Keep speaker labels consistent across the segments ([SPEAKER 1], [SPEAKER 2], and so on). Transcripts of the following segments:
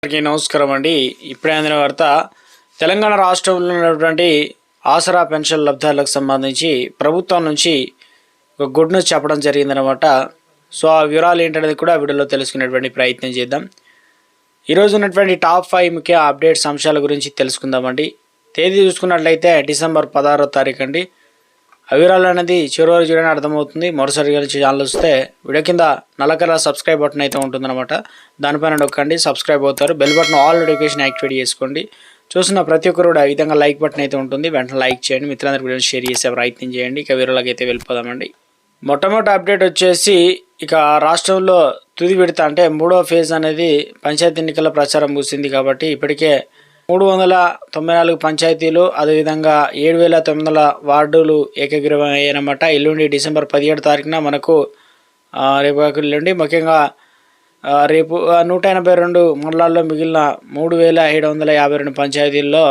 [SPEAKER 1] అందరికీ నమస్కారం అండి. ఇప్పుడే అందిన వార్త, తెలంగాణ రాష్ట్రంలో ఉన్నటువంటి ఆసరా పెన్షన్ లబ్ధాలకు సంబంధించి ప్రభుత్వం నుంచి ఒక గుడ్ న్యూస్ చెప్పడం జరిగిందనమాట. సో ఆ వివరాలు ఏంటనేది కూడా వీడియోలో తెలుసుకునేటువంటి ప్రయత్నం చేద్దాం. ఈరోజు ఉన్నటువంటి టాప్ 5 ముఖ్య అప్డేట్స్ అంశాల గురించి తెలుసుకుందామండి. తేదీ చూసుకున్నట్లయితే డిసెంబర్ 16వ తారీఖు అండి. ఆ వివరాలు అనేది చివరి వరకు చూడడానికి అర్థమవుతుంది. మరోసారి ఛానల్ వస్తే వీడియో కింద నల్ల కలర్ సబ్స్క్రైబ్ బటన్ అయితే ఉంటుందన్నమాట. దానిపైన నొక్కండి, సబ్స్క్రైబ్ అవుతారు. Bell button all notification activate చేసుకోండి. చూసిన ప్రతి ఒక్కరు కూడా ఈ విధంగా లైక్ బటన్ అయితే ఉంటుంది, వెంటనే లైక్ చేయండి, మిత్రులందరికీ వీడియో షేర్ చేసే ప్రయత్నం చేయండి. ఇక వీడియోలోకి అయితే వెళ్ళిపోదామండి. మొట్టమొదటి అప్డేట్ వచ్చేసి, ఇక రాష్ట్రంలో తుది విడత అంటే 3వ ఫేజ్ అనేది పంచాయతీ ఎన్నికల ప్రచారం ముగిసింది. కాబట్టి ఇప్పటికే 394 పంచాయతీలు, అదేవిధంగా 7,900 వార్డులు ఏకగ్రీవం అయ్యాయన్నమాట. ఎల్లుండి డిసెంబర్ 17 తారీఖున మనకు రేపు ఎల్లుండి ముఖ్యంగా రేపు 182 మండలాల్లో మిగిలిన 3,752 పంచాయతీల్లో,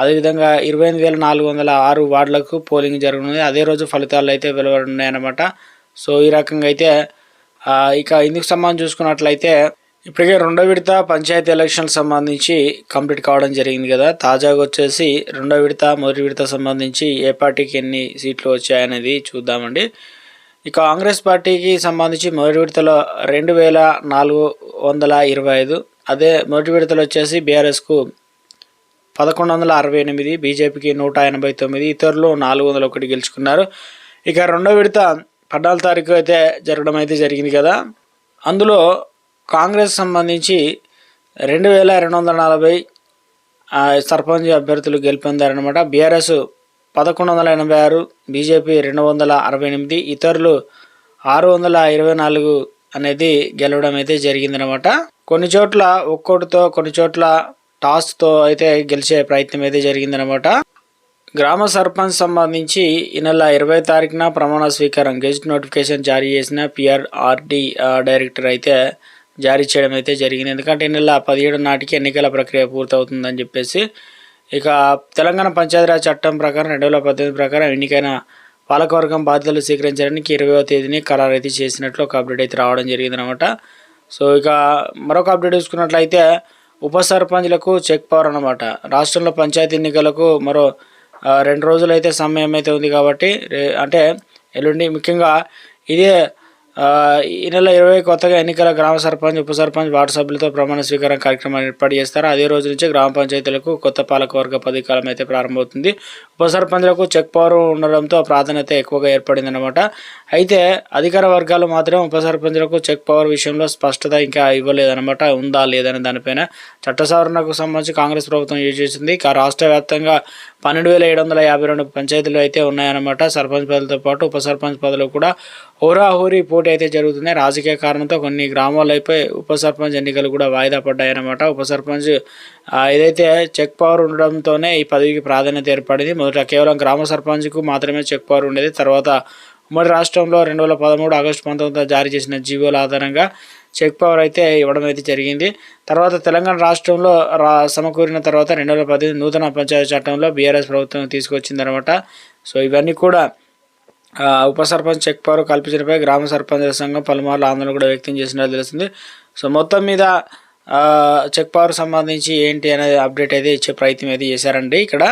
[SPEAKER 1] అదేవిధంగా 28,406 వార్డులకు పోలింగ్ జరగనుంది. అదే రోజు ఫలితాలు అయితే వెలువడున్నాయన్నమాట. సో ఈ రకంగా అయితే ఇక ఇందుకు సంబంధించి చూసుకున్నట్లయితే ఇప్పటికే 2వ విడత పంచాయతీ ఎలక్షన్ సంబంధించి కంప్లీట్ కావడం జరిగింది కదా. తాజాగా వచ్చేసి 2వ విడత, మొదటి విడత సంబంధించి ఏ పార్టీకి ఎన్ని సీట్లు వచ్చాయనేది చూద్దామండి. ఇక కాంగ్రెస్ పార్టీకి సంబంధించి మొదటి విడతలో 2,425, అదే మొదటి విడతలో వచ్చేసి బీఆర్ఎస్కు 1,168, బీజేపీకి 189, ఇతరులు 401 గెలుచుకున్నారు. ఇక 2వ విడత 14వ తారీఖు అయితే జరగడం అయితే జరిగింది కదా. అందులో కాంగ్రెస్ సంబంధించి 2,240 సర్పంచ్ అభ్యర్థులు గెలుపొందారనమాట. బీఆర్ఎస్ 1,186, బీజేపీ 268, ఇతరులు 624 అనేది గెలవడం అయితే జరిగిందనమాట. కొన్ని చోట్ల ఒక్కోటితో, కొన్ని చోట్ల టాస్తో అయితే గెలిచే ప్రయత్నం అయితే జరిగిందనమాట. గ్రామ సర్పంచ్ సంబంధించి ఈ నెల 20వ తారీఖున ప్రమాణ స్వీకారం గెజిట్ నోటిఫికేషన్ జారీ చేసిన పిఆర్ఆర్డి డైరెక్టర్ అయితే జారీ చేయడం అయితే జరిగింది. ఎందుకంటే ఈ నెల 17 నాటికి ఎన్నికల ప్రక్రియ పూర్తవుతుందని చెప్పేసి. ఇక తెలంగాణ పంచాయతీరాజ్ చట్టం ప్రకారం 2018 ప్రకారం ఎన్నికైన పాలకవర్గం బాధ్యతలు స్వీకరించడానికి 20వ తేదీని ఖరారు అయితే చేసినట్లు ఒక అప్డేట్ అయితే రావడం జరిగిందనమాట. సో ఇక మరొక అప్డేట్ చూసుకున్నట్లయితే ఉప సర్పంచ్లకు చెక్ పవర్ అనమాట. రాష్ట్రంలో పంచాయతీ ఎన్నికలకు మరో 2 రోజులు అయితే సమయం అయితే ఉంది. కాబట్టి అంటే ఎల్లుండి ముఖ్యంగా ఇదే ఈ నెల 20 కొత్తగా ఎన్నికల గ్రామ సర్పంచ్, ఉప సర్పంచ్, వార్డు సభ్యులతో ప్రమాణ స్వీకారం కార్యక్రమాన్ని ఏర్పాటు చేస్తారు. అదే రోజు నుంచి గ్రామ పంచాయతీలకు కొత్త పాలకవర్గ పదవీకాలం అయితే ప్రారంభమవుతుంది. ఉప సర్పంచ్లకు చెక్ పవర్ ఉండడంతో ప్రాధాన్యత ఎక్కువగా ఏర్పడిందనమాట. అయితే అధికార వర్గాలు మాత్రం ఉప సర్పంచ్లకు చెక్ పవర్ విషయంలో స్పష్టత ఇంకా ఇవ్వలేదన్నమాట. ఉందా లేదని దానిపైన చట్ట సవరణకు సంబంధించి కాంగ్రెస్ ప్రభుత్వం యూజ్ చేసింది. రాష్ట్ర వ్యాప్తంగా 12,752 పంచాయతీలు అయితే ఉన్నాయన్నమాట. సర్పంచ్ పదవులతో పాటు ఉప సర్పంచ్ పదవులు కూడా హోరాహోరీ పోటీ అయితే జరుగుతున్నాయి. రాజకీయ కారణంతో కొన్ని గ్రామాల్లో అయిపోయి ఉప సర్పంచ్ ఎన్నికలు కూడా వాయిదా పడ్డాయన్నమాట. ఉప సర్పంచ్ ఏదైతే చెక్ పవర్ ఉండడంతోనే ఈ పదవికి ప్రాధాన్యత ఏర్పడింది. మొదట కేవలం గ్రామ సర్పంచ్కు మాత్రమే చెక్ పవర్ ఉండేది. తర్వాత ఉమ్మడి రాష్ట్రంలో 2013 ఆగస్టు 19 జారీ చేసిన జీవోల ఆధారంగా చెక్ పవర్ అయితే ఇవ్వడం అయితే జరిగింది. తర్వాత తెలంగాణ రాష్ట్రంలో సమకూరిన తర్వాత 2018 నూతన పంచాయతీ చట్టంలో బీఆర్ఎస్ ప్రభుత్వం తీసుకొచ్చిందనమాట. సో ఇవన్నీ కూడా ఉప సర్పంచ్ చెక్ పవర్ కల్పించడంపై గ్రామ సర్పంచుల సంఘం పలుమార్లు ఆందోళన కూడా వ్యక్తం చేసినట్టు తెలిసింది. సో మొత్తం మీద చెక్ పవర్ సంబంధించి ఏంటి అనేది అప్డేట్ అయితే ఇచ్చే ప్రయత్నం అయితే చేశారండి. ఇక్కడ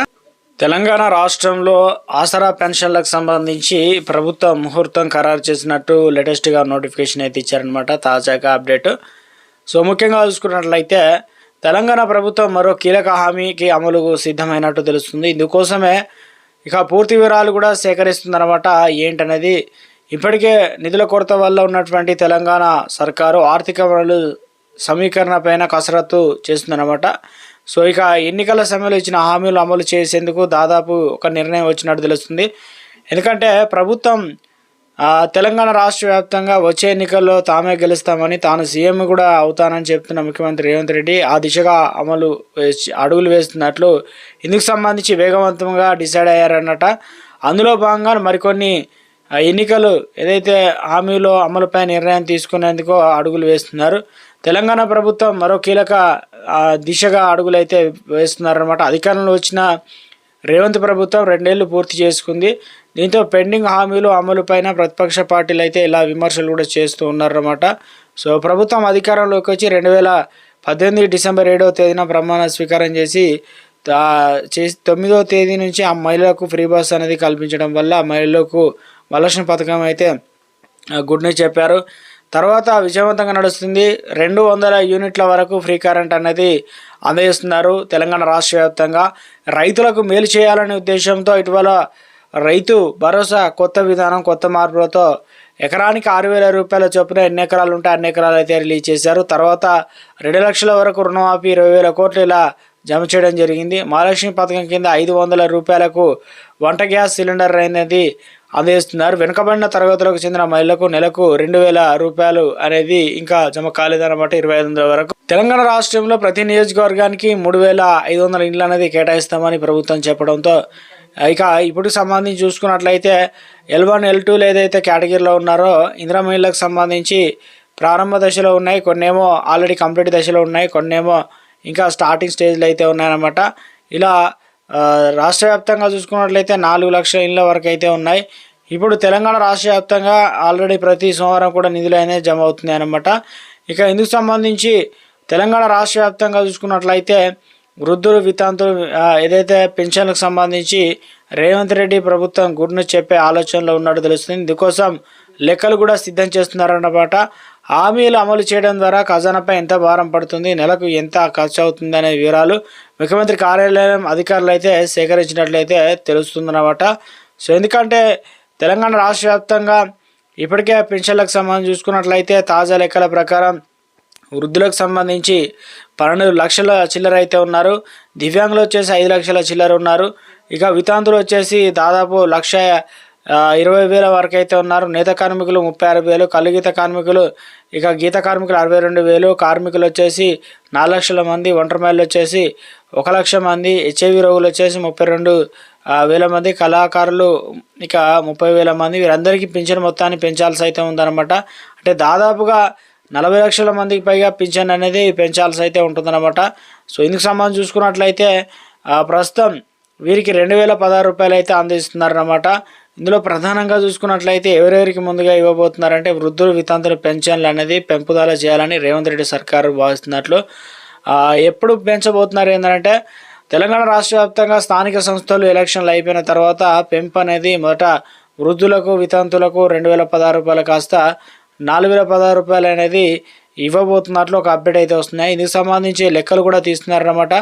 [SPEAKER 1] తెలంగాణ రాష్ట్రంలో ఆసరా పెన్షన్లకు సంబంధించి ప్రభుత్వం ముహూర్తం ఖరారు చేసినట్టు లేటెస్ట్గా నోటిఫికేషన్ అయితే ఇచ్చారనమాట. తాజాగా అప్డేట్. సో ముఖ్యంగా చూసుకున్నట్లయితే తెలంగాణ ప్రభుత్వం మరో కీలక హామీకి అమలుకు సిద్ధమైనట్టు తెలుస్తుంది. ఇందుకోసమే ఇక పూర్తి వివరాలు కూడా సేకరిస్తుందన్నమాట. ఏంటనేది ఇప్పటికే నిధుల కొరత వల్ల ఉన్నటువంటి తెలంగాణ సర్కారు ఆర్థిక వనరులు సమీకరణ పైన కసరత్తు చేస్తుందన్నమాట. సో ఇక ఎన్నికల సమయంలో ఇచ్చిన హామీలు అమలు చేసేందుకు దాదాపు ఒక నిర్ణయం వచ్చినట్టు తెలుస్తుంది. ఎందుకంటే ప్రభుత్వం తెలంగాణ రాష్ట్ర వ్యాప్తంగా వచ్చే ఎన్నికల్లో తామే గెలుస్తామని, తాను సీఎం కూడా అవుతానని చెప్తున్న ముఖ్యమంత్రి రేవంత్ రెడ్డి ఆ దిశగా అడుగులు వేస్తున్నట్లు ఇందుకు సంబంధించి వేగవంతంగా డిసైడ్ అయ్యారన్నట. అందులో భాగంగా మరికొన్ని ఎన్నికలు ఏదైతే హామీలో అమలుపై నిర్ణయం తీసుకునేందుకు అడుగులు వేస్తున్నారు. తెలంగాణ ప్రభుత్వం మరో కీలక దిశగా అడుగులైతే వేస్తున్నారన్నమాట. అధికారంలో వచ్చిన రేవంత్ ప్రభుత్వం 2 ఏళ్లు పూర్తి చేసుకుంది. దీంతో పెండింగ్ హామీలు అమలుపైన ప్రతిపక్ష పార్టీలు అయితే ఇలా విమర్శలు కూడా చేస్తూ ఉన్నారన్నమాట. సో ప్రభుత్వం అధికారంలోకి వచ్చి 18 డిసెంబర్ 7వ తేదీన ప్రమాణ స్వీకారం చేసి 9వ తేదీ నుంచి ఆ మహిళలకు ఫ్రీ బస్ అనేది కల్పించడం వల్ల ఆ మహిళలకు వరలక్ష్మి పథకం అయితే గుడ్ న్యూస్ చెప్పారు. తర్వాత విజయవంతంగా నడుస్తుంది. 200 యూనిట్ల వరకు ఫ్రీ కరెంట్ అనేది అందజేస్తున్నారు తెలంగాణ రాష్ట్ర వ్యాప్తంగా. రైతులకు మేలు చేయాలనే ఉద్దేశంతో ఇటీవల రైతు భరోసా కొత్త విధానం కొత్త మార్పులతో ఎకరానికి 6,000 రూపాయల చొప్పున ఎన్ని ఎకరాలు ఉంటే అన్ని ఎకరాలు అయితే రిలీజ్ చేశారు. తర్వాత 2 లక్షల వరకు రుణమాఫీ 20,000 కోట్లు ఇలా జమ చేయడం జరిగింది. మహాలక్ష్మి పథకం కింద 500 రూపాయలకు వంట గ్యాస్ సిలిండర్ అనేది అందజేస్తున్నారు. వెనుకబడిన తరగతులకు చెందిన మహిళలకు నెలకు 2,000 రూపాయలు అనేది ఇంకా జమ కాలేదన్నమాట. 2,500 వరకు. తెలంగాణ రాష్ట్రంలో ప్రతి నియోజకవర్గానికి 3,500 ఇండ్లు అనేది కేటాయిస్తామని ప్రభుత్వం చెప్పడంతో ఇక ఇప్పుడు సంబంధించి చూసుకున్నట్లయితే L1 L2 ఏదైతే కేటగిరీలో ఉన్నారో ఇందిరా మహిళలకు సంబంధించి ప్రారంభ దశలో ఉన్నాయి, కొన్నేమో ఆల్రెడీ కంప్లీట్ దశలో ఉన్నాయి, కొన్నేమో ఇంకా స్టార్టింగ్ స్టేజ్లో అయితే ఉన్నాయన్నమాట. ఇలా రాష్ట్ర వ్యాప్తంగా చూసుకున్నట్లయితే 4 లక్షల ఇళ్ళ వరకు అయితే ఉన్నాయి. ఇప్పుడు తెలంగాణ రాష్ట్ర వ్యాప్తంగా ఆల్రెడీ ప్రతి సోమవారం కూడా నిధులు అనేది జమ అవుతున్నాయి అన్నమాట. ఇక ఇందుకు సంబంధించి తెలంగాణ రాష్ట్ర వ్యాప్తంగా చూసుకున్నట్లయితే వృద్ధులు వితంతులు ఏదైతే పెన్షన్లకు సంబంధించి రేవంత్ రెడ్డి ప్రభుత్వం గుడ్ న్యూస్ చెప్పే ఆలోచనలో ఉన్నట్టు తెలుస్తుంది. ఇందుకోసం లెక్కలు కూడా సిద్ధం చేస్తున్నారన్నమాట. హామీలు అమలు చేయడం ద్వారా ఖజానాపై ఎంత భారం పడుతుంది, నెలకు ఎంత ఖర్చు అవుతుంది అనే వివరాలు ముఖ్యమంత్రి కార్యాలయం అధికారులు అయితే సేకరించినట్లయితే తెలుస్తుందన్నమాట. సో ఎందుకంటే తెలంగాణ రాష్ట్ర వ్యాప్తంగా ఇప్పటికే పెన్షన్లకు సంబంధించి చూసుకున్నట్లయితే తాజా లెక్కల ప్రకారం వృద్ధులకు సంబంధించి 12 లక్షల చిల్లర అయితే ఉన్నారు. దివ్యాంగులు వచ్చేసి 5 లక్షల చిల్లర ఉన్నారు. ఇక వితాంతులు వచ్చేసి దాదాపు 1,20,000 వరకు అయితే ఉన్నారు. నేత కార్మికులు 36,000, కలుగీత కార్మికులు ఇక గీత కార్మికులు 62,000, కార్మికులు వచ్చేసి 4 లక్షల మంది, ఒంటరి మహిళలు వచ్చేసి 1 లక్ష మంది, HIV రోగులు వచ్చేసి 32,000 మంది, కళాకారులు ఇక 30,000 మంది. వీరందరికీ పింఛన్ మొత్తాన్ని పెంచాల్సి అయితే ఉందన్నమాట. అంటే దాదాపుగా 40 లక్షల మందికి పైగా పింఛన్ అనేది పెంచాల్సి అయితే ఉంటుందన్నమాట. సో ఇందుకు సంబంధించి చూసుకున్నట్లయితే ప్రస్తుతం వీరికి 2,016 రూపాయలు అయితే అందిస్తున్నారన్నమాట. ఇందులో ప్రధానంగా చూసుకున్నట్లయితే ఎవరెవరికి ముందుగా ఇవ్వబోతున్నారంటే వృద్ధులు వితంతుల పెన్షన్లు అనేది పెంపుదల చేయాలని రేవంత్ రెడ్డి సర్కారు భావిస్తున్నట్లు. ఎప్పుడు పెంచబోతున్నారు ఏంటంటే తెలంగాణ రాష్ట్ర వ్యాప్తంగా స్థానిక సంస్థలు ఎలక్షన్లు అయిపోయిన తర్వాత పెంపు అనేది మొదట వృద్ధులకు వితంతులకు 2,016 రూపాయలు కాస్త 4,016 రూపాయలు అనేది ఇవ్వబోతున్నట్లు ఒక అప్డేట్ అయితే వస్తున్నాయి. ఇందుకు సంబంధించి లెక్కలు కూడా తీస్తున్నారన్నమాట.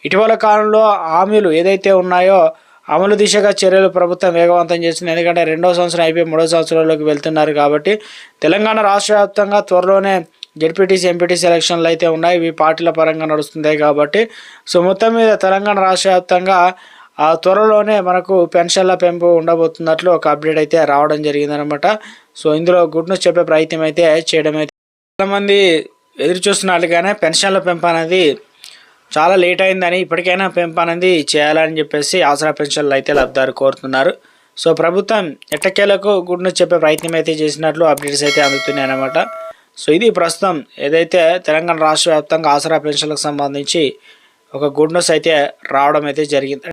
[SPEAKER 1] ఇటీవల కాలంలో హామీలు ఏదైతే ఉన్నాయో అమలు దిశగా చర్యలు ప్రభుత్వం వేగవంతం చేస్తుంది. ఎందుకంటే 2వ సంవత్సరం అయిపోయి 3వ సంవత్సరంలోకి వెళ్తున్నారు కాబట్టి తెలంగాణ రాష్ట్ర వ్యాప్తంగా త్వరలోనే జెడ్పీటీసీ ఎంపీటీసీ ఎలక్షన్లు అయితే ఉన్నాయి. ఇవి పార్టీల పరంగా నడుస్తున్నాయి కాబట్టి సో మొత్తం మీద తెలంగాణ రాష్ట్ర వ్యాప్తంగా త్వరలోనే మనకు పెన్షన్ల పెంపు ఉండబోతున్నట్లు ఒక అప్డేట్ అయితే రావడం జరిగిందనమాట. సో ఇందులో గుడ్ న్యూస్ చెప్పే ప్రయత్నం అయితే చేయడం అయితే చాలామంది ఎదురు చూస్తున్నట్లుగానే పెన్షన్ల పెంపు అనేది చాలా లేట్ అయిందని, ఇప్పటికైనా పెంపు అనేది చేయాలని చెప్పేసి ఆసరా పెన్షన్లు అయితే లబ్ధిదారు కోరుతున్నారు. సో ప్రభుత్వం ఎట్టకేలకు గుడ్ న్యూస్ చెప్పే ప్రయత్నం అయితే చేసినట్లు అప్డేట్స్ అయితే అందుతున్నాయి అన్నమాట. సో ఇది ప్రస్తుతం ఏదైతే తెలంగాణ రాష్ట్ర వ్యాప్తంగా ఆసరా పెన్షన్లకు సంబంధించి ఒక గుడ్ న్యూస్ అయితే రావడం అయితే జరిగింది.